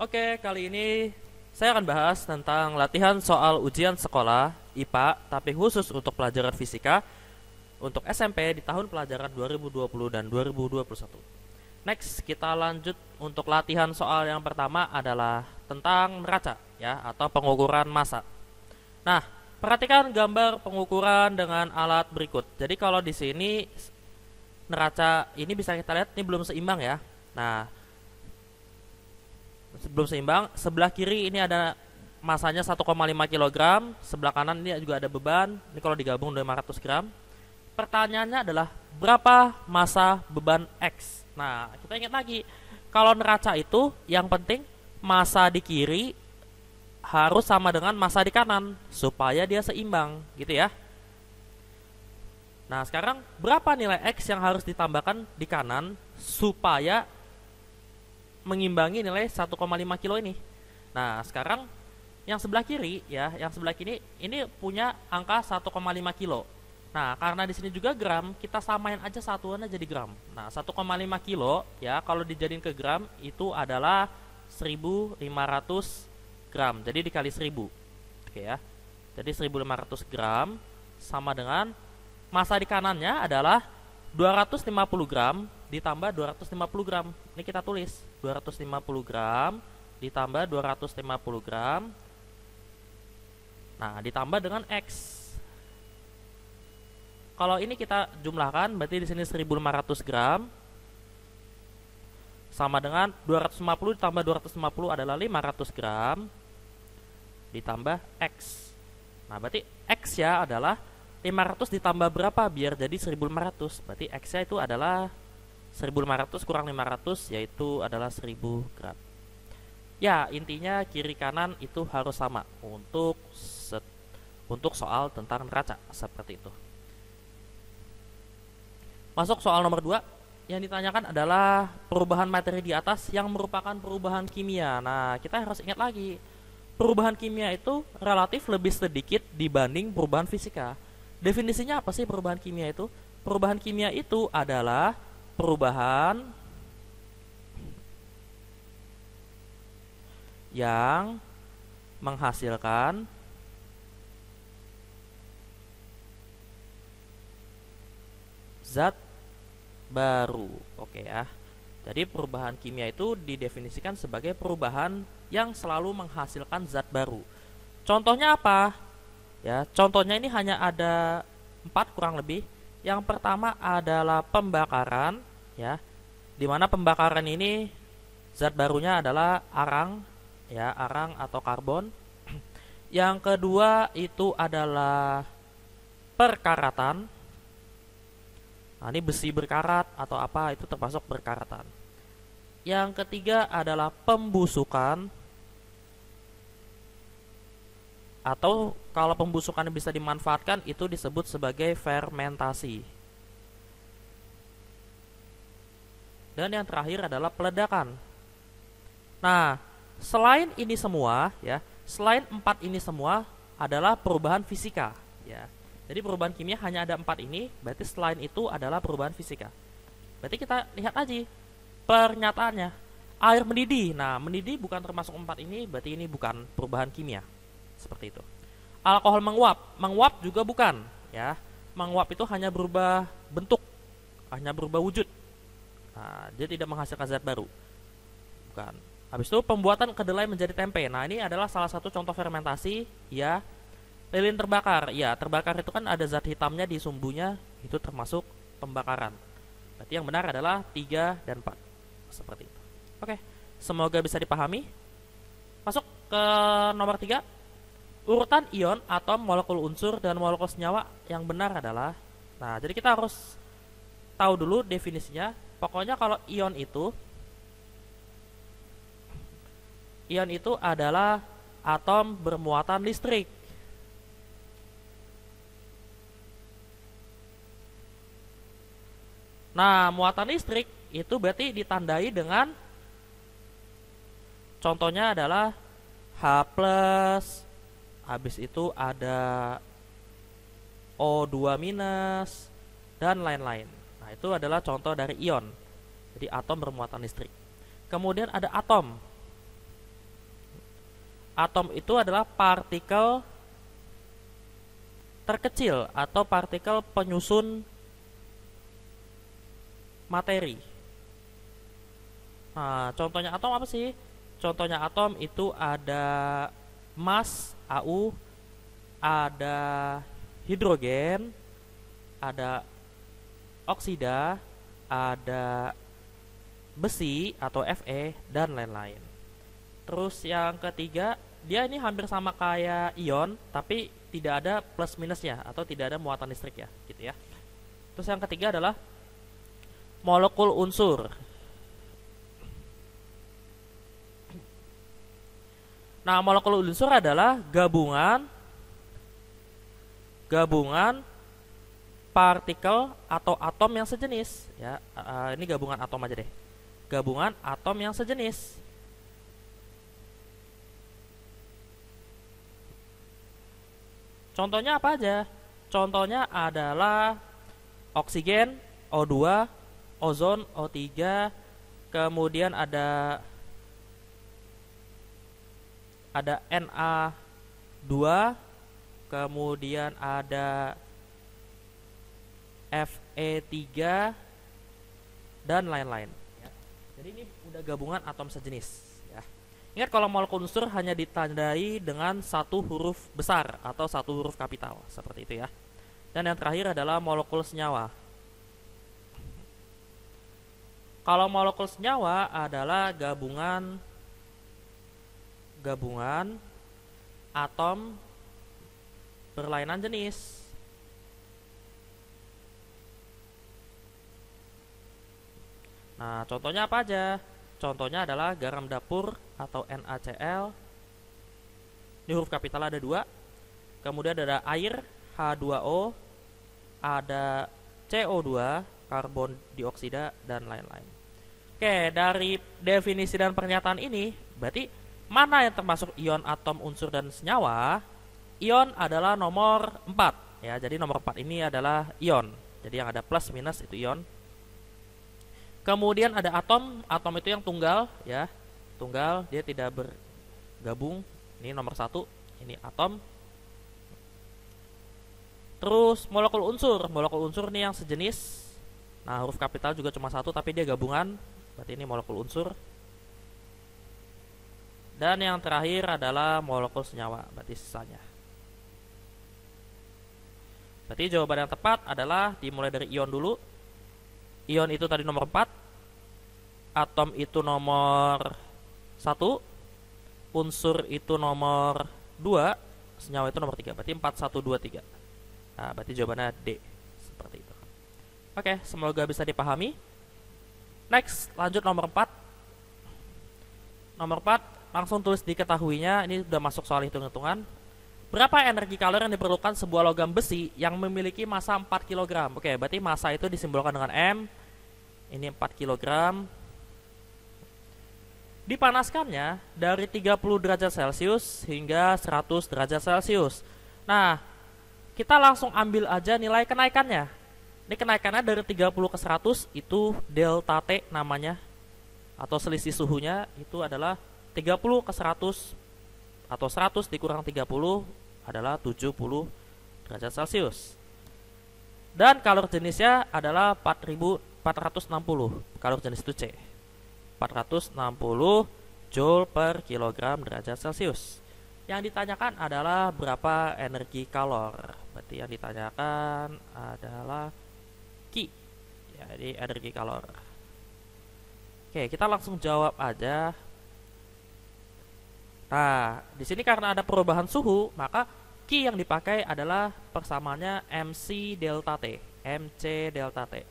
Oke, kali ini saya akan bahas tentang latihan soal ujian sekolah IPA, tapi khusus untuk pelajaran fisika untuk SMP di tahun pelajaran 2020 dan 2021. Next, kita lanjut untuk latihan soal yang pertama adalah tentang neraca ya atau pengukuran massa. Nah, perhatikan gambar pengukuran dengan alat berikut. Jadi kalau di sini neraca ini bisa kita lihat ini belum seimbang ya. Nah, belum seimbang. Sebelah kiri ini ada masanya 1,5 kg, sebelah kanan ini juga ada beban. Ini kalau digabung 500 gram. Pertanyaannya adalah berapa massa beban X? Nah, kita ingat lagi, kalau neraca itu yang penting massa di kiri harus sama dengan massa di kanan supaya dia seimbang, gitu ya. Nah, sekarang berapa nilai X yang harus ditambahkan di kanan supaya mengimbangi nilai 1,5 kilo ini? Nah, sekarang yang sebelah kiri ya, yang sebelah kiri ini punya angka 1,5 kilo. Nah, karena di sini juga gram, kita samain aja satuannya jadi gram. Nah, 1,5 kilo ya kalau dijadiin ke gram itu adalah 1500 gram. Jadi dikali 1000. Oke ya. Jadi 1500 gram sama dengan massa di kanannya adalah 250 gram ditambah 250 gram. Ini kita tulis 250 gram ditambah 250 gram. Nah, ditambah dengan X. Kalau ini kita jumlahkan, berarti di sini 1500 gram sama dengan 250 ditambah 250 adalah 500 gram ditambah X. Nah, berarti X ya adalah 500 ditambah berapa biar jadi 1500. Berarti X-nya itu adalah 1500 kurang 500 yaitu adalah 1000 gram. Ya, intinya kiri kanan itu harus sama untuk soal tentang neraca seperti itu. Masuk soal nomor 2. Yang ditanyakan adalah perubahan materi di atas yang merupakan perubahan kimia. Nah, kita harus ingat lagi, perubahan kimia itu relatif lebih sedikit dibanding perubahan fisika. Definisinya apa sih perubahan kimia itu? Perubahan kimia itu adalah perubahan yang menghasilkan zat baru. Oke ya. Jadi perubahan kimia itu didefinisikan sebagai perubahan yang selalu menghasilkan zat baru. Contohnya apa? Ya, contohnya ini hanya ada 4 kurang lebih. Yang pertama adalah pembakaran, ya. Di mana pembakaran ini zat barunya adalah arang, ya, arang atau karbon. Yang kedua itu adalah perkaratan. Nah, ini besi berkarat atau apa itu termasuk berkaratan. Yang ketiga adalah pembusukan, atau kalau pembusukan bisa dimanfaatkan itu disebut sebagai fermentasi. Dan yang terakhir adalah peledakan. Nah, selain ini semua ya, selain 4 ini semua adalah perubahan fisika ya. Jadi perubahan kimia hanya ada 4 ini, berarti selain itu adalah perubahan fisika. Berarti kita lihat aja pernyataannya. Air mendidih. Nah, mendidih bukan termasuk 4 ini, berarti ini bukan perubahan kimia. Seperti itu. Alkohol menguap. Menguap juga bukan, ya. Menguap itu hanya berubah bentuk, hanya berubah wujud. Nah, dia tidak menghasilkan zat baru. Bukan. Habis itu pembuatan kedelai menjadi tempe. Nah, ini adalah salah satu contoh fermentasi, ya. Lilin terbakar, ya terbakar itu kan ada zat hitamnya di sumbunya, itu termasuk pembakaran. Berarti yang benar adalah 3 dan 4. Seperti itu. Oke, semoga bisa dipahami. Masuk ke nomor 3. Urutan ion, atom, molekul unsur, dan molekul senyawa yang benar adalah. Nah, jadi kita harus tahu dulu definisinya. Pokoknya kalau ion itu adalah atom bermuatan listrik. Nah, muatan listrik itu berarti ditandai dengan contohnya adalah H+, habis itu ada O2-, dan lain-lain. Nah, itu adalah contoh dari ion. Jadi atom bermuatan listrik. Kemudian ada atom. Atom itu adalah partikel terkecil atau partikel penyusun materi. Nah, contohnya atom apa sih? Contohnya atom itu ada mas, AU, ada hidrogen, ada oksida, ada besi atau Fe, dan lain-lain. Terus yang ketiga, dia ini hampir sama kayak ion, tapi tidak ada plus minusnya atau tidak ada muatan listrik ya, gitu ya. Terus yang ketiga adalah molekul unsur. Nah, molekul unsur adalah gabungan partikel atau atom yang sejenis ya. Ini gabungan atom aja deh. Gabungan atom yang sejenis. Contohnya apa aja? Contohnya adalah oksigen, O2, ozon, O3, kemudian ada Na2, kemudian ada Fe3 dan lain-lain ya. Jadi ini udah gabungan atom sejenis ya. Ingat kalau molekul unsur hanya ditandai dengan satu huruf besar atau satu huruf kapital seperti itu ya. Dan yang terakhir adalah molekul senyawa. Kalau molekul senyawa adalah gabungan atom berlainan jenis. Nah, contohnya apa aja? Contohnya adalah garam dapur atau NaCl. Di huruf kapital ada 2. Kemudian ada air, H2O, ada CO2, karbon dioksida, dan lain-lain. Oke, dari definisi dan pernyataan ini, berarti mana yang termasuk ion, atom, unsur, dan senyawa? Ion adalah nomor 4 ya. Jadi nomor 4 ini adalah ion. Jadi yang ada plus minus itu ion. Kemudian ada atom, atom itu yang tunggal ya. Tunggal, dia tidak bergabung. Ini nomor 1, ini atom. Terus molekul unsur ini yang sejenis. Nah, huruf kapital juga cuma 1 tapi dia gabungan. Berarti ini molekul unsur. Dan yang terakhir adalah molekul senyawa, berarti sisanya. Berarti jawaban yang tepat adalah dimulai dari ion dulu. Ion itu tadi nomor 4, atom itu nomor 1, unsur itu nomor 2, senyawa itu nomor 3. Berarti 4, 1, 2, 3. Nah, berarti jawabannya D. Seperti itu. Oke, semoga bisa dipahami. Next, lanjut nomor 4. Nomor 4, langsung tulis diketahuinya. Ini sudah masuk soal hitung-hitungan. Berapa energi kalor yang diperlukan sebuah logam besi yang memiliki massa 4 kg? Oke, berarti massa itu disimbolkan dengan M. Ini 4 kg. Dipanaskannya dari 30 derajat Celcius hingga 100 derajat Celcius. Nah, kita langsung ambil aja nilai kenaikannya. Ini kenaikannya dari 30 ke 100 itu delta T namanya. Atau selisih suhunya itu adalah 30 ke 100 atau 100 dikurang 30 adalah 70 derajat Celcius. Dan kalor jenisnya adalah 460. Kalor jenis itu C. 460 Joule per kilogram derajat Celcius. Yang ditanyakan adalah berapa energi kalor. Berarti yang ditanyakan adalah Q. Jadi energi kalor. Oke, kita langsung jawab aja. Nah, di sini karena ada perubahan suhu, maka Q yang dipakai adalah persamaannya MC delta T, MC delta T,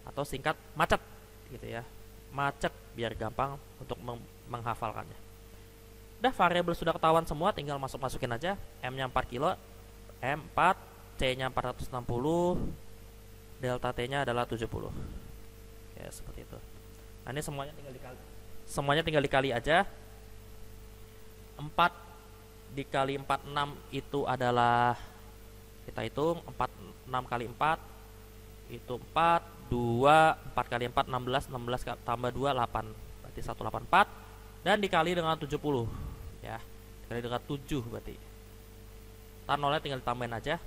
atau singkat macet, gitu ya, macet biar gampang untuk menghafalkannya. Udah, variabel sudah ketahuan semua, tinggal masukin aja. M-nya 4 kilo, M4, C-nya 460, delta T-nya adalah 70. Ya, seperti itu. Nah, ini semuanya tinggal dikali aja. 4 dikali 46 itu adalah, kita hitung 6 kali 4 itu 4, 2, 4 kali 4 16, 16 tambah 2 8, berarti 184, dan dikali dengan 70 ya. kali dengan 7 berarti. Ntar nolnya tinggal ditambahin aja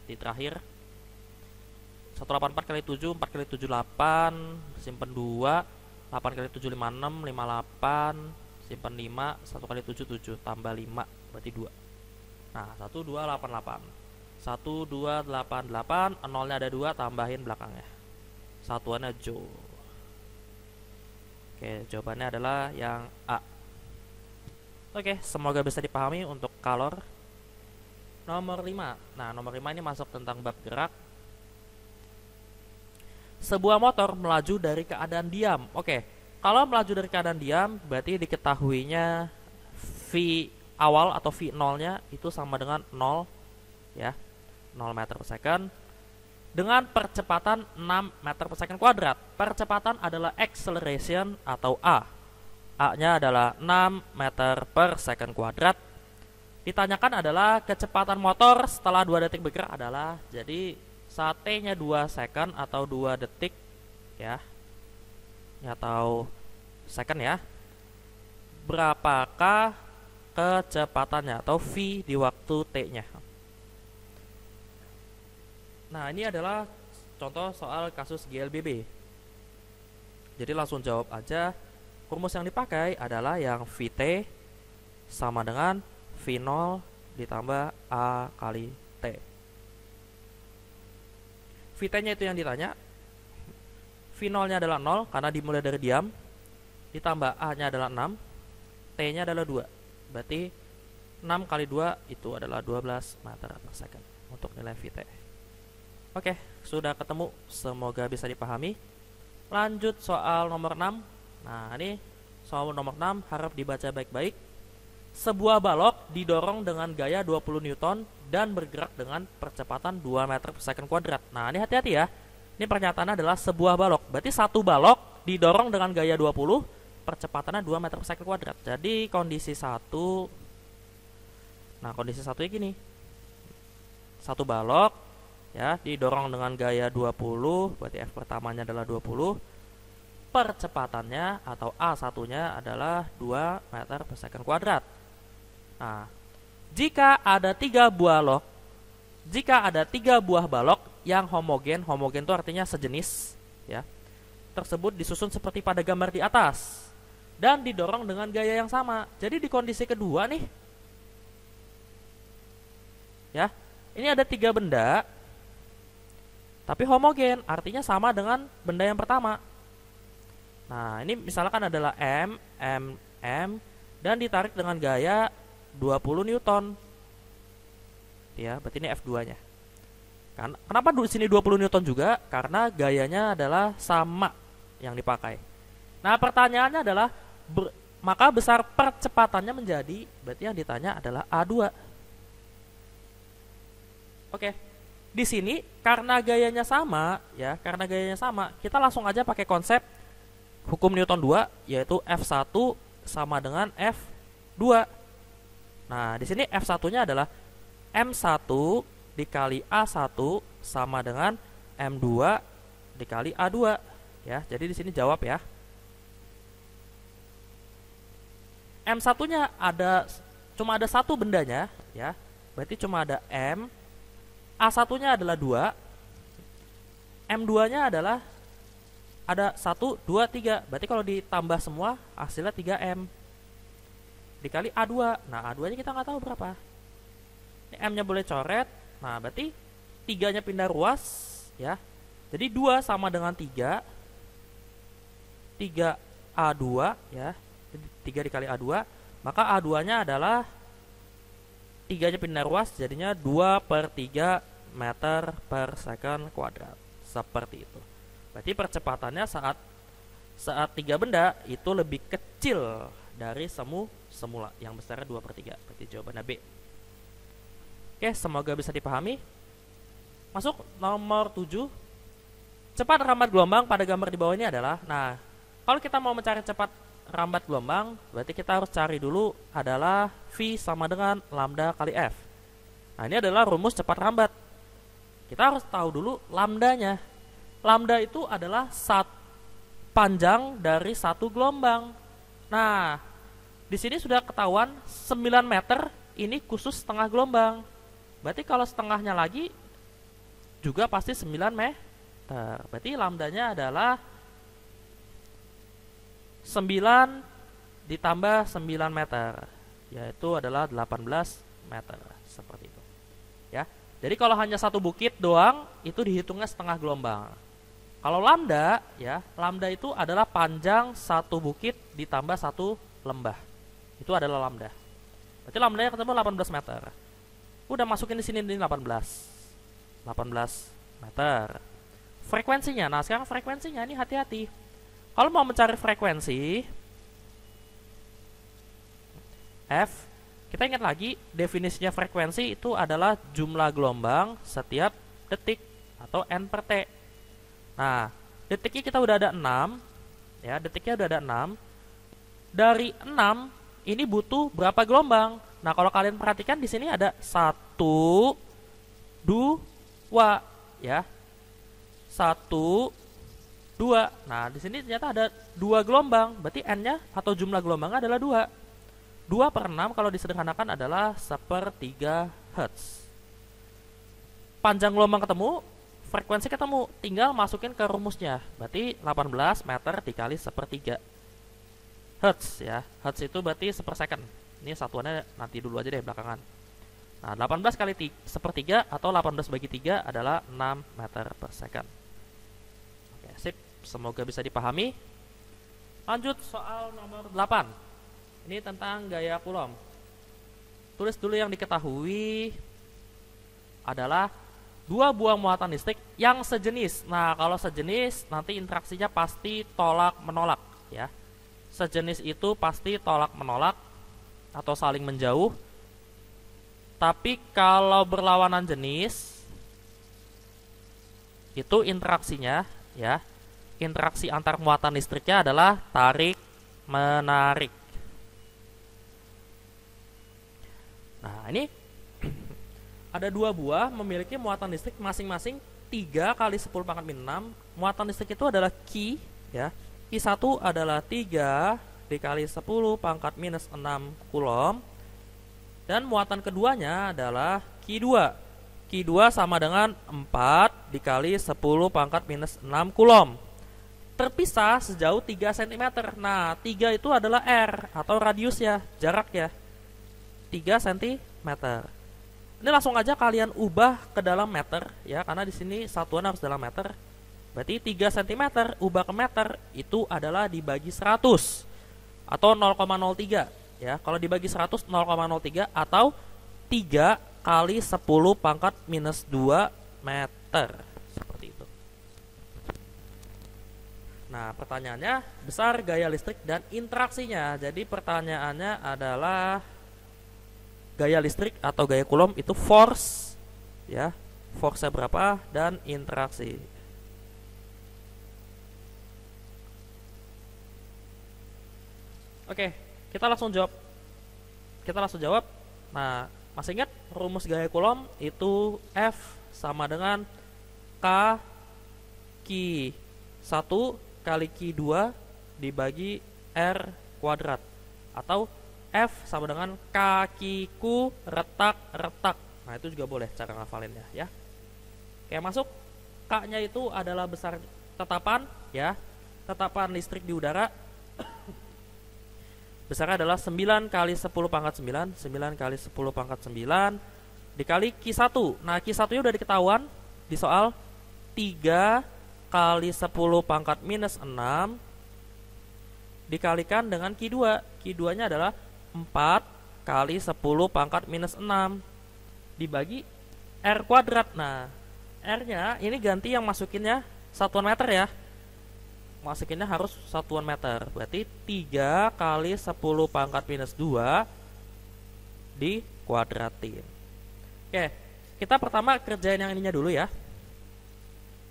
di terakhir. 184 kali 7, 4 kali 7 8, simpen 2, 8 kali 7 56, 58, simpen 5, 1 kali 7 7, tambah 5 berarti 2. Nah, 1288. 1288, nolnya ada 2, tambahin belakangnya. Satuannya joule. Oke, jawabannya adalah yang A. Oke, semoga bisa dipahami untuk kalor. Nomor 5. Nah, nomor 5 ini masuk tentang bab gerak. Sebuah motor melaju dari keadaan diam. Oke, kalau melaju dari keadaan diam, berarti diketahuinya V awal atau V nolnya itu sama dengan 0, ya, 0 meter per second, dengan percepatan 6 meter per second kuadrat. Percepatan adalah acceleration atau A. A-nya adalah 6 meter per second kuadrat. Ditanyakan adalah kecepatan motor setelah 2 detik bergerak adalah, jadi saat T-nya 2 second atau 2 detik, ya, atau second, ya, berapakah kecepatannya atau V di waktu T-nya. Nah, ini adalah contoh soal kasus GLBB. Jadi langsung jawab aja. Rumus yang dipakai adalah yang VT sama dengan V0 ditambah A kali T. VT-nya itu yang ditanya. V0-nya adalah 0 karena dimulai dari diam. Ditambah A-nya adalah 6. T-nya adalah 2. Berarti 6 kali 2 itu adalah 12 meter per second untuk nilai VT. Oke, sudah ketemu. Semoga bisa dipahami. Lanjut soal nomor 6. Nah, ini soal nomor 6 harap dibaca baik-baik. Sebuah balok didorong dengan gaya 20 Newton dan bergerak dengan percepatan 2 meter per second kuadrat. Nah, ini hati-hati ya. Ini pernyataannya adalah sebuah balok. Berarti satu balok didorong dengan gaya 20, percepatannya 2 meter per second kuadrat. Jadi kondisi 1. Nah, kondisi 1-nya gini. Satu balok, ya, didorong dengan gaya 20, berarti F pertamanya adalah 20. Percepatannya atau A1-nya adalah 2 meter per second kuadrat. Nah, jika ada 3 buah balok yang homogen itu artinya sejenis, ya, tersebut disusun seperti pada gambar di atas dan didorong dengan gaya yang sama. Jadi di kondisi kedua nih, ya, ini ada 3 benda tapi homogen, artinya sama dengan benda yang pertama. Nah, ini misalkan adalah M dan ditarik dengan gaya 20 Newton. Ya, berarti ini F2-nya. Kenapa di sini 20 Newton juga? Karena gayanya adalah sama yang dipakai. Nah, pertanyaannya adalah maka besar percepatannya menjadi, berarti yang ditanya adalah A2. Oke. Di sini karena gayanya sama, ya, kita langsung aja pakai konsep hukum Newton 2, yaitu F1 sama dengan F2. Nah, di sini F1-nya adalah M1 dikali A1 sama dengan M2 dikali A2, ya. Jadi di sini jawab ya. M1-nya cuma ada satu bendanya, ya. Berarti cuma ada M. A1-nya adalah 2. M2-nya adalah ada 1, 2, 3. Berarti kalau ditambah semua hasilnya 3M dikali A2. Nah, A2-nya kita nggak tahu berapa. Ini M-nya boleh coret. Nah, berarti 3-nya pindah ruas, ya. Jadi 2 sama dengan 3. 3A2, ya. Jadi 3 dikali A2. Maka A2-nya adalah 3-nya pindah ruas, jadinya 2/3 meter per second kuadrat. Seperti itu. Berarti percepatannya saat 3 benda itu lebih kecil dari semula yang besarnya 2/3. Berarti jawabannya B. Oke, semoga bisa dipahami. Masuk nomor 7. Cepat rambat gelombang pada gambar di bawah ini adalah, nah, kalau kita mau mencari cepat rambat gelombang, berarti kita harus cari dulu adalah V sama dengan lambda kali F. Nah, ini adalah rumus cepat rambat. Kita harus tahu dulu lambdanya. Lambda itu adalah panjang dari satu gelombang. Nah, Di sini sudah ketahuan 9 meter ini khusus setengah gelombang. Berarti kalau setengahnya lagi juga pasti 9 meter. Berarti lambdanya adalah 9 ditambah 9 meter, yaitu adalah 18 meter. Seperti itu. Ya. Jadi kalau hanya satu bukit doang, itu dihitungnya setengah gelombang. Kalau lambda, ya, lambda itu adalah panjang satu bukit ditambah satu lembah. Itu adalah lambda. Berarti lambdanya ketemu 18 meter. Udah masukin di sini 18 meter. Frekuensinya, nah sekarang frekuensinya ini hati-hati. Kalau mau mencari frekuensi F, kita ingat lagi definisinya frekuensi itu adalah jumlah gelombang setiap detik atau N per T. Nah, detiknya kita udah ada 6, ya, detiknya udah ada 6. Dari 6 ini butuh berapa gelombang? Nah, kalau kalian perhatikan di sini ada 1, 2, ya. 1, 2. Nah, di sini ternyata ada 2 gelombang. Berarti N-nya atau jumlah gelombangnya adalah 2. 2 per 6 kalau disederhanakan adalah 1/3 Hz. Panjang gelombang ketemu, frekuensi ketemu, tinggal masukin ke rumusnya. Berarti 18 meter dikali 1/3 Hertz, ya. Hertz itu berarti 1/second. Ini satuannya nanti dulu aja deh belakangan. Nah, 18 kali 1/3 atau 18 bagi 3 adalah 6 meter per second. Oke, sip. Semoga bisa dipahami. Lanjut soal nomor 8. Ini tentang gaya Coulomb. Tulis dulu yang diketahui adalah dua buah muatan listrik yang sejenis. Nah, kalau sejenis nanti interaksinya pasti tolak menolak, ya. Sejenis itu pasti tolak menolak atau saling menjauh. Tapi kalau berlawanan jenis itu interaksinya, ya, interaksi antar muatan listriknya adalah tarik menarik. Nah, ini ada dua buah memiliki muatan listrik masing-masing 3 kali 10⁻⁶. Muatan listrik itu adalah Q, ya. Q1 adalah 3 dikali 10⁻⁻⁶ Coulomb. Dan muatan keduanya adalah Q2. Q2 sama dengan 4 dikali 10⁻⁶ Coulomb. Terpisah sejauh 3 cm. Nah, 3 itu adalah R atau radius, ya, jarak, ya. 3 cm. Ini langsung aja kalian ubah ke dalam meter, ya, karena di sini satuan harus dalam meter. Berarti 3 cm ubah ke meter itu adalah dibagi 100 atau 0,03, ya. Kalau dibagi 100 0,03 atau 3 kali 10⁻⁻² meter. Seperti itu. Nah, pertanyaannya besar gaya listrik dan interaksinya. Jadi pertanyaannya adalah gaya listrik atau gaya Coulomb itu force, ya. Force-nya berapa dan interaksi. Oke, kita langsung jawab. Nah, masih ingat rumus gaya Coulomb itu F sama dengan K Q1 kali Q2 dibagi R kuadrat, atau F sama dengan kakiku retak-retak. Nah, itu juga boleh cara ngafalinnya, ya. Oke, masuk. K-nya itu adalah besar tetapan, ya. Tetapan listrik di udara. Besarnya adalah 9 kali 10⁻⁹, 9 kali 10⁻⁹ dikali Q1. Nah, Q1-nya udah diketahuan di soal 3 kali 10⁻⁻⁶ dikalikan dengan Q2. Q2-nya adalah 4 kali 10⁻⁻⁶ dibagi R kuadrat. Nah, R-nya ini ganti yang masukinnya satuan meter, ya. Masukinnya harus satuan meter. Berarti 3 kali 10⁻⁻² dikuadratin. Oke, kita pertama kerjain yang ininya dulu, ya.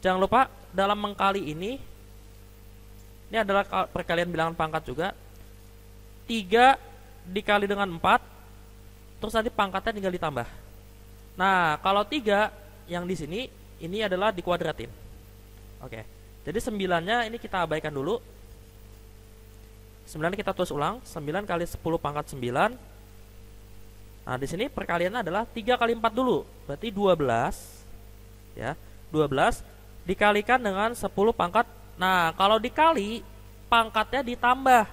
Jangan lupa dalam mengkali ini adalah perkalian bilangan pangkat juga. 3 dikali dengan 4, terus nanti pangkatnya tinggal ditambah. Nah, kalau 3 yang di sini ini adalah dikuadratin. Oke. Jadi 9-nya ini kita abaikan dulu. 9 kita tulis ulang, 9 kali 10 pangkat 9. Nah, di sini perkaliannya adalah 3 kali 4 dulu, berarti 12. Ya, 12 dikalikan dengan 10 pangkat. Nah, kalau dikali, pangkatnya ditambah.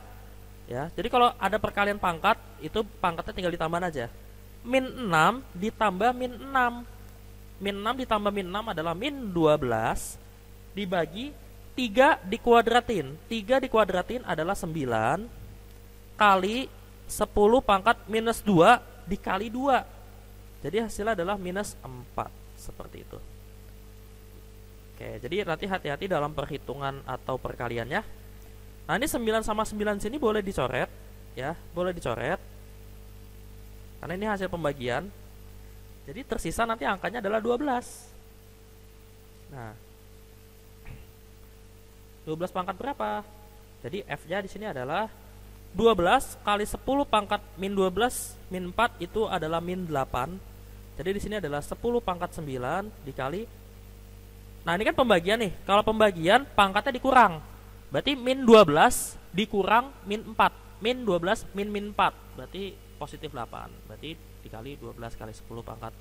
Ya, jadi kalau ada perkalian pangkat, itu pangkatnya tinggal ditambah aja. Min 6 ditambah min 6. Min 6 ditambah min 6 adalah min 12 dibagi 3 dikuadratin. 3 dikuadratin adalah 9 kali 10 pangkat minus 2 dikali 2. Jadi hasilnya adalah minus 4. Seperti itu. Oke, jadi nanti hati-hati dalam perhitungan atau perkaliannya. Nah, ini 9 sama 9 sini boleh dicoret. Ya, boleh dicoret. Karena ini hasil pembagian. Jadi tersisa nanti angkanya adalah 12. Nah, 12 pangkat berapa? Jadi F-nya di sini adalah 12 kali 10 pangkat min 12 min 4 itu adalah min 8. Jadi di sini adalah 10 pangkat 9 dikali. Nah, ini kan pembagian nih. Kalau pembagian pangkatnya dikurang. Berarti min 12 dikurang min 4. Min 12 min 4. Berarti positif 8. Berarti dikali 12 kali 10 pangkat.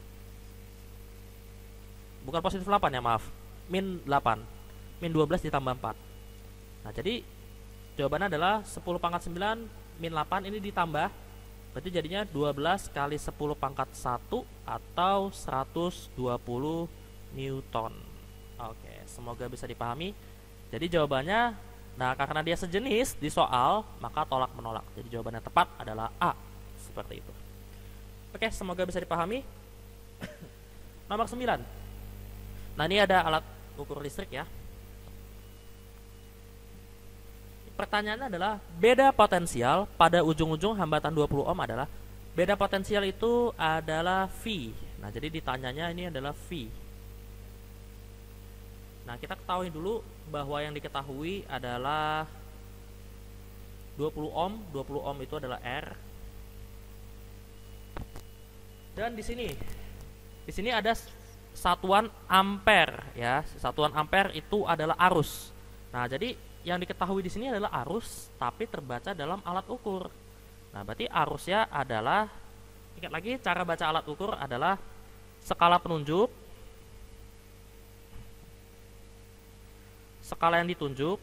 Bukan positif 8 ya, maaf. Min 8. Min 12 ditambah 4. Nah, jadi jawabannya adalah 10 pangkat 9 min 8 ini ditambah. Berarti jadinya 12 kali 10 pangkat 1 atau 120 Newton. Oke, semoga bisa dipahami. Jadi jawabannya, nah karena dia sejenis di soal, maka tolak menolak. Jadi jawabannya tepat adalah A. Seperti itu. Oke, semoga bisa dipahami. Nomor 9. Nah, ini ada alat ukur listrik ya. Pertanyaannya adalah beda potensial pada ujung-ujung hambatan 20 ohm adalah, beda potensial itu adalah V. Nah, jadi ditanyanya ini adalah V. Nah, kita ketahui dulu bahwa yang diketahui adalah 20 ohm. 20 ohm itu adalah R. Dan di sini ada satuan ampere ya. Satuan ampere itu adalah arus. Nah, jadi yang diketahui di sini adalah arus, tapi terbaca dalam alat ukur. Nah, berarti arusnya adalah, ingat lagi cara baca alat ukur adalah skala penunjuk, skala yang ditunjuk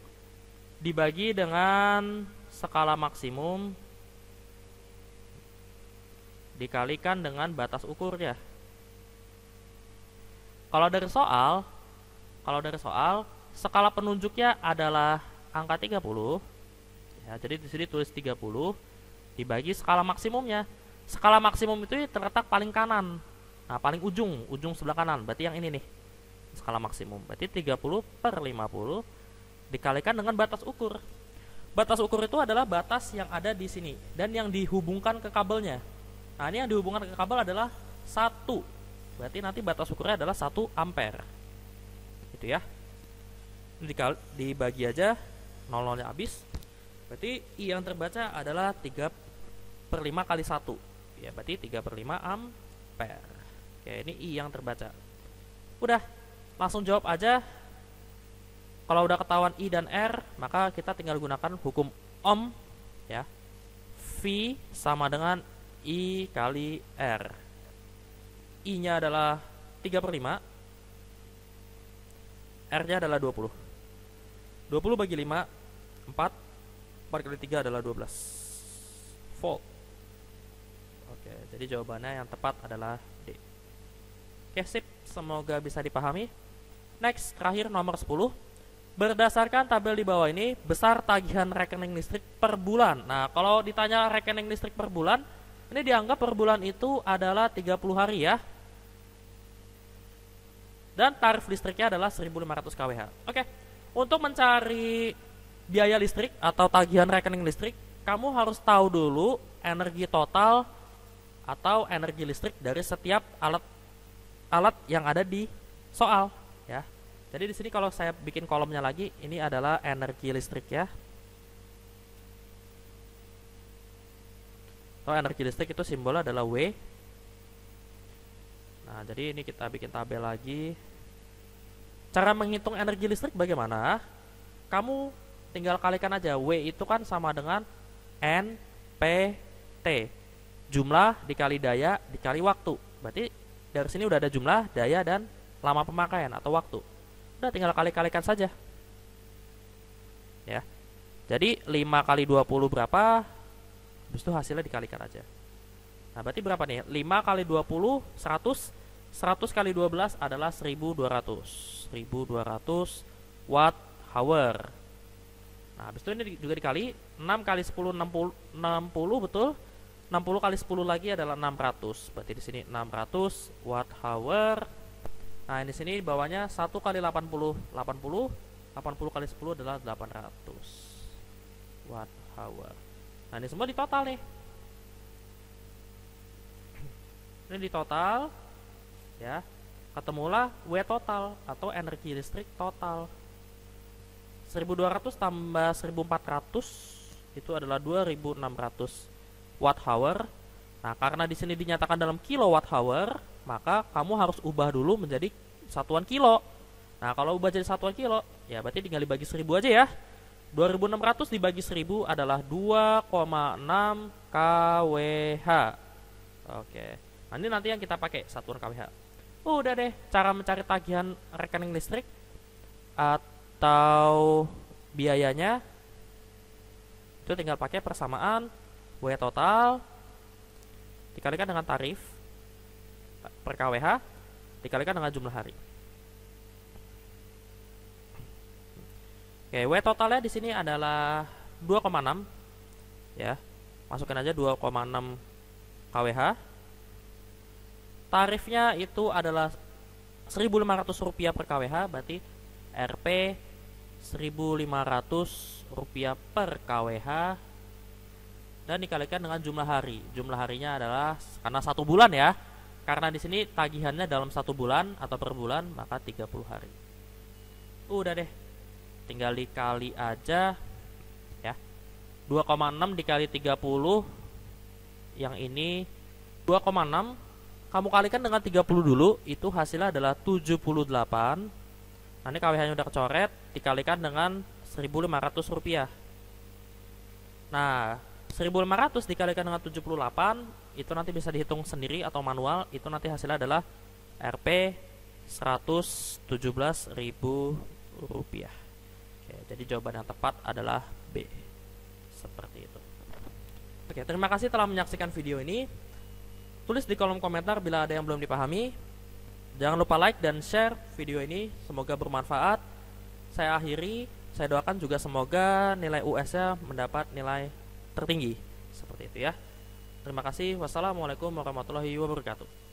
dibagi dengan skala maksimum dikalikan dengan batas ukurnya. Kalau dari soal skala penunjuknya adalah angka 30. Ya, jadi di sini tulis 30 dibagi skala maksimumnya. Skala maksimum itu terletak paling kanan. Nah, paling ujung sebelah kanan. Berarti yang ini nih. Skala maksimum. Berarti 30/50 dikalikan dengan batas ukur. Batas ukur itu adalah batas yang ada di sini dan yang dihubungkan ke kabelnya. Nah, ini yang dihubungkan ke kabel adalah 1. Berarti nanti batas ukurnya adalah 1 ampere. Gitu ya. Dibagi aja, 0-0-nya habis. Berarti I yang terbaca adalah 3/5 kali 1. Ya, berarti 3/5 ampere. Oke, ini I yang terbaca. Udah, langsung jawab aja. Kalau udah ketahuan I dan R, maka kita tinggal gunakan hukum Ohm ya. V sama dengan I kali R. I-nya adalah 3/5. R-nya adalah 20. 20 bagi 5, 4. 4 kali 3 adalah 12 volt. Oke, jadi jawabannya yang tepat adalah D. Oke, sip. Semoga bisa dipahami. Next, terakhir nomor 10. Berdasarkan tabel di bawah ini, besar tagihan rekening listrik per bulan. Nah, kalau ditanya rekening listrik per bulan, ini dianggap per bulan itu adalah 30 hari ya. Dan tarif listriknya adalah 1.500 kWh. Oke, untuk mencari biaya listrik atau tagihan rekening listrik, kamu harus tahu dulu energi total atau energi listrik dari setiap alat yang ada di soal ya. Jadi di sini kalau saya bikin kolomnya lagi, ini adalah energi listrik ya. Atau energi listrik itu simbolnya adalah W. Nah, jadi ini kita bikin tabel lagi. Cara menghitung energi listrik bagaimana? Kamu tinggal kalikan aja. W itu kan sama dengan NPT. Jumlah dikali daya dikali waktu. Berarti dari sini udah ada jumlah, daya, dan lama pemakaian atau waktu. Udah tinggal kali-kalikan saja. Ya. Jadi 5 kali 20 berapa? Habis itu hasilnya dikalikan aja. Nah, berarti berapa nih? 5 kali 20 100. 100 kali 12 adalah 1200. 1200 watt hour. Nah, habis itu ini juga dikali 6 kali 10 60 betul. 60 kali 10 lagi adalah 600. Berarti di sini 600 watt hour. Nah, di sini bawahnya 1 kali 80 80. 80 kali 10 adalah 800 watt hour. Nah, ini semua di total nih. Ini di total ya. Ketemulah W total atau energi listrik total. 1200 tambah 1400 itu adalah 2600 watt hour. Nah, karena di sini dinyatakan dalam kilowatt hour, maka kamu harus ubah dulu menjadi satuan kilo. Nah, kalau ubah jadi satuan kilo, ya berarti tinggal dibagi 1000 aja ya. 2600 dibagi 1000 adalah 2,6 kWh. Oke. Nah, ini nanti yang kita pakai satuan kWh. Udah deh, cara mencari tagihan rekening listrik atau biayanya itu tinggal pakai persamaan W total dikalikan dengan tarif per kWh dikalikan dengan jumlah hari. Oke, W totalnya di sini adalah 2,6 ya. Masukin aja 2,6 kWh. Tarifnya itu adalah Rp1.500 per kWh, berarti Rp Rp1.500 per kWh dan dikalikan dengan jumlah hari. Jumlah harinya adalah karena 1 bulan ya. Karena di sini tagihannya dalam 1 bulan atau per bulan, maka 30 hari. Udah deh. Tinggal dikali aja ya. 2,6 dikali 30 yang ini 2,6 kamu kalikan dengan 30 dulu, itu hasilnya adalah 78. Nanti KWH-nya udah kecoret, dikalikan dengan Rp1.500. Nah, 1.500 dikalikan dengan 78 itu nanti bisa dihitung sendiri atau manual. Itu nanti hasilnya adalah Rp Rp117.000. Oke, jadi jawaban yang tepat adalah B. Seperti itu. Oke, terima kasih telah menyaksikan video ini. Tulis di kolom komentar bila ada yang belum dipahami. Jangan lupa like dan share video ini. Semoga bermanfaat. Saya akhiri. Saya doakan juga semoga nilai US-nya mendapat nilai tertinggi. Seperti itu ya. Terima kasih. Wassalamualaikum warahmatullahi wabarakatuh.